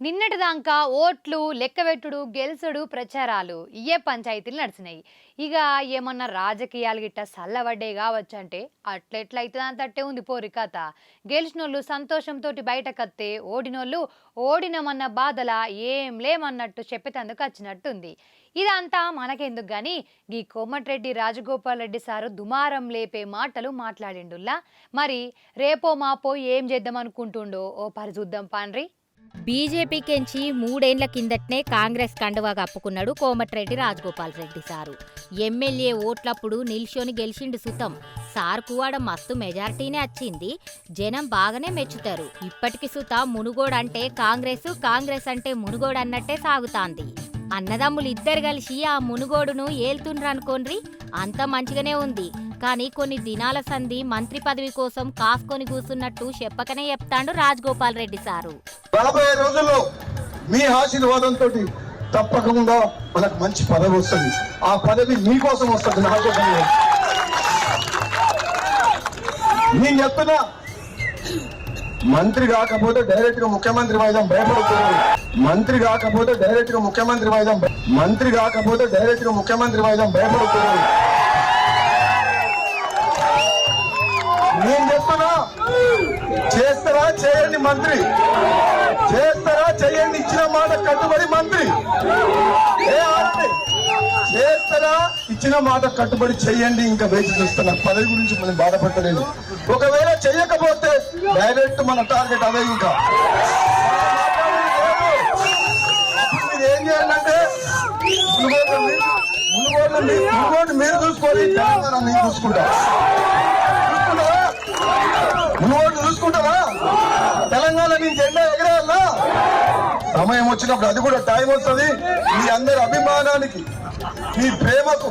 నిన్నటిదాకా ఓట్లు లెక్కబెట్టుడు గెలుసుడు ప్రచారాలు ఇయే పంచాయతీలు నడిచినాయి. ఇక ఏమన్నా రాజకీయాలు గిట్ట సల్లబడ్డే కావచ్చు అంటే అట్లెట్లయితే అంతట్టే ఉంది పోరి కథ. గెలిచినోళ్ళు సంతోషంతో బయటకత్తే ఓడినోళ్ళు ఓడినమన్న బాధల ఏం లేమన్నట్టు చెప్పేతందుకు వచ్చినట్టుంది. ఇదంతా మనకెందుకు గాని గీ కోమటిరెడ్డి రాజగోపాల్ రెడ్డి సారు దుమారం లేపే మాటలు మాట్లాడిండుల్లా. మరి రేపో మాపో ఏం చేద్దాం అనుకుంటుండో ఓ పరిచూద్దాం పాన్రి. బీజేపీకెంచి 3 ఏళ్ల కిందటనే కాంగ్రెస్ కండువా కప్పుకున్నాడు కోమటిరెడ్డి రాజగోపాల్ రెడ్డి సారు. ఎమ్మెల్యే ఓట్లప్పుడు నిల్చొని గెలిచిండు సుతం. సార్కు ఆడ మస్తు మెజార్టీనే వచ్చింది. జనం బాగానే మెచ్చుతారు. ఇప్పటికి సుత మునుగోడంటే కాంగ్రెస్, కాంగ్రెస్ అంటే మునుగోడు అన్నట్టే సాగుతాంది. అన్నదమ్ములు ఇద్దరు కలిసి ఆ మునుగోడును ఏల్తుండ్రనుకోండ్రి, అంత మంచిగానే ఉంది. కానీ కొన్ని దినాల సంధి మంత్రి పదవి కోసం కాసుకొని కూసున్నట్టు చెప్పకనే చెప్తాండు రాజగోపాల్ రెడ్డి సారు. రాబోయే రోజుల్లో మీ ఆశీర్వాదంతో తప్పకుండా మనకు మంచి పదవి వస్తుంది. ఆ పదవి మీకోసం వస్తుంది, నా కోసం. నేను చెప్తున్నా, మంత్రి కాకపోతే డైరెక్ట్ గా ముఖ్యమంత్రి వాయిదాం భయపడుతున్నాడు. మంత్రి కాకపోతే డైరెక్ట్ గా ముఖ్యమంత్రి వాయిదాం భయపడుతున్నాడు. నేను చెప్తున్నా, చేస్తారా చేయండి మంత్రి, చేస్తారా చేయండి, ఇచ్చిన మాట కట్టుబడి మంత్రి. చేస్తారా, ఇచ్చిన మాట కట్టుబడి చెయ్యండి. ఇంకా వేచి చూస్తున్నా, పదవి గురించి మనం బాధపడలేదు. ఒకవేళ చెయ్యకపోతే డైరెక్ట్ మన టార్గెట్ అదే. ఇంకా మీరు ఏం చేయాలంటే మునుగోడు మీరు చూసుకోవాలి, తెలంగాణ నేను చూసుకుంటా. మునుగోడు చూసుకుంటారా? తెలంగాణ నీ జెండా ఎగరేయాలా? సమయం వచ్చినప్పుడు అది కూడా టైం వస్తుంది. మీ అందరి అభిమానానికి, మీ ప్రేమకు,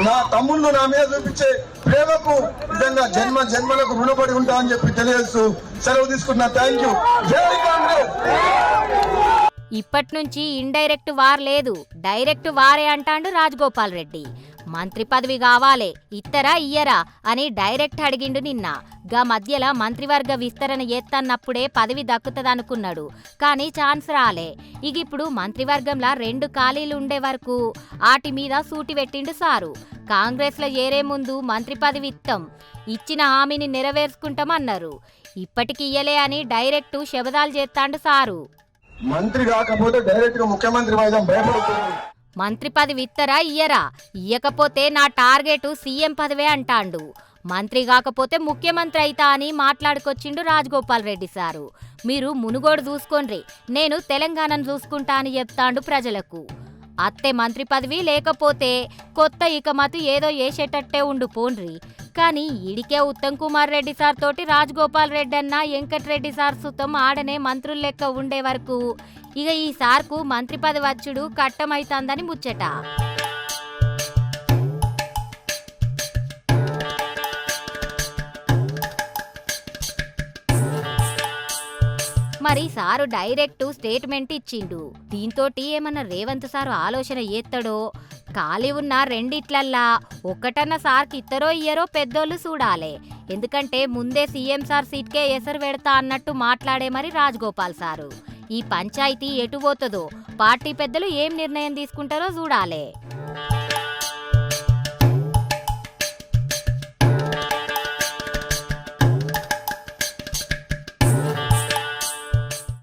నా తమ్ముళ్ళు నా మీద చూపించే ప్రేమకు నిజంగా జన్మలకు రుణపడి ఉంటా అని చెప్పి తెలియజేస్తూ సెలవు తీసుకున్నా. Thank you. జై కాంగ్రెస్. ఇప్పటి నుంచి ఇండైరెక్ట్ వార్ లేదు, డైరెక్ట్ వారే అంటాండు రాజగోపాల్ రెడ్డి. మంత్రి పదవి కావాలే, ఇత్తరా ఇయ్యరా అని డైరెక్ట్ అడిగిండు నిన్న. గా మధ్యల మంత్రివర్గ విస్తరణ ఎత్తన్నప్పుడే పదవి దక్కుతదనుకున్నాడు. కానీ ఛాన్స్ రాలే. ఇగిప్పుడు మంత్రివర్గంలా 2 ఖాళీలు ఉండే వరకు ఆటి మీద సూటి పెట్టిండు సారు. కాంగ్రెస్లో ఏరే ముందు మంత్రి పదవి ఇచ్చిన హామీని నెరవేర్చుకుంటామన్నారు. ఇప్పటికి ఇయ్యలే అని డైరెక్ట్ శబదాలు చేస్తాండు సారు. మంత్రి కాకపోతే డైరెక్ట్ గా ముఖ్యమంత్రి వాయిదాం భయపడుతున్నాడు. మంత్రి పదవి ఇత్తరా ఇయ్యరా, ఇయ్యకపోతే నా టార్గెట్ సీఎం పదవే అంటాండు. మంత్రి కాకపోతే ముఖ్యమంత్రి అయితా అని మాట్లాడుకొచ్చిండు రాజగోపాల్ రెడ్డి సారు. మీరు మునుగోడు చూసుకోండ్రి, నేను తెలంగాణను చూసుకుంటా అని చెప్తాండు ప్రజలకు. అత్తే మంత్రి పదవి, లేకపోతే కొత్త ఇకమతు ఏదో వేసేటట్టే ఉండు పోండ్రి. కానీ ఈడికే ఉత్తమ్ కుమార్ రెడ్డి సార్ తోటి రాజగోపాల్ రెడ్డి అన్న వెంకటరెడ్డి సార్ సుతం ఆడనే మంత్రులు లెక్క ఉండే వరకు ఇక ఈ సార్కు మంత్రి పదవి వచ్చుడు కట్టమైతాందని ముచ్చట. మరి సారు డైరెక్ట్ స్టేట్మెంట్ ఇచ్చిండు. దీంతోటి ఏమన్నా రేవంత్ సారు ఆలోచన చేస్తాడో, ఖాళీ ఉన్న రెండిట్లల్లా ఒక్కటన్న సార్కి ఇత్తరో ఇయ్యరో పెద్దోళ్ళు చూడాలే. ఎందుకంటే ముందే సీఎం సార్ సీట్కే ఎసరు పెడతా అన్నట్టు మాట్లాడే మరి రాజగోపాల్ సారు. ఈ పంచాయతీ ఎటు పోతుందో, పార్టీ పెద్దలు ఏం నిర్ణయం తీసుకుంటారో చూడాలే.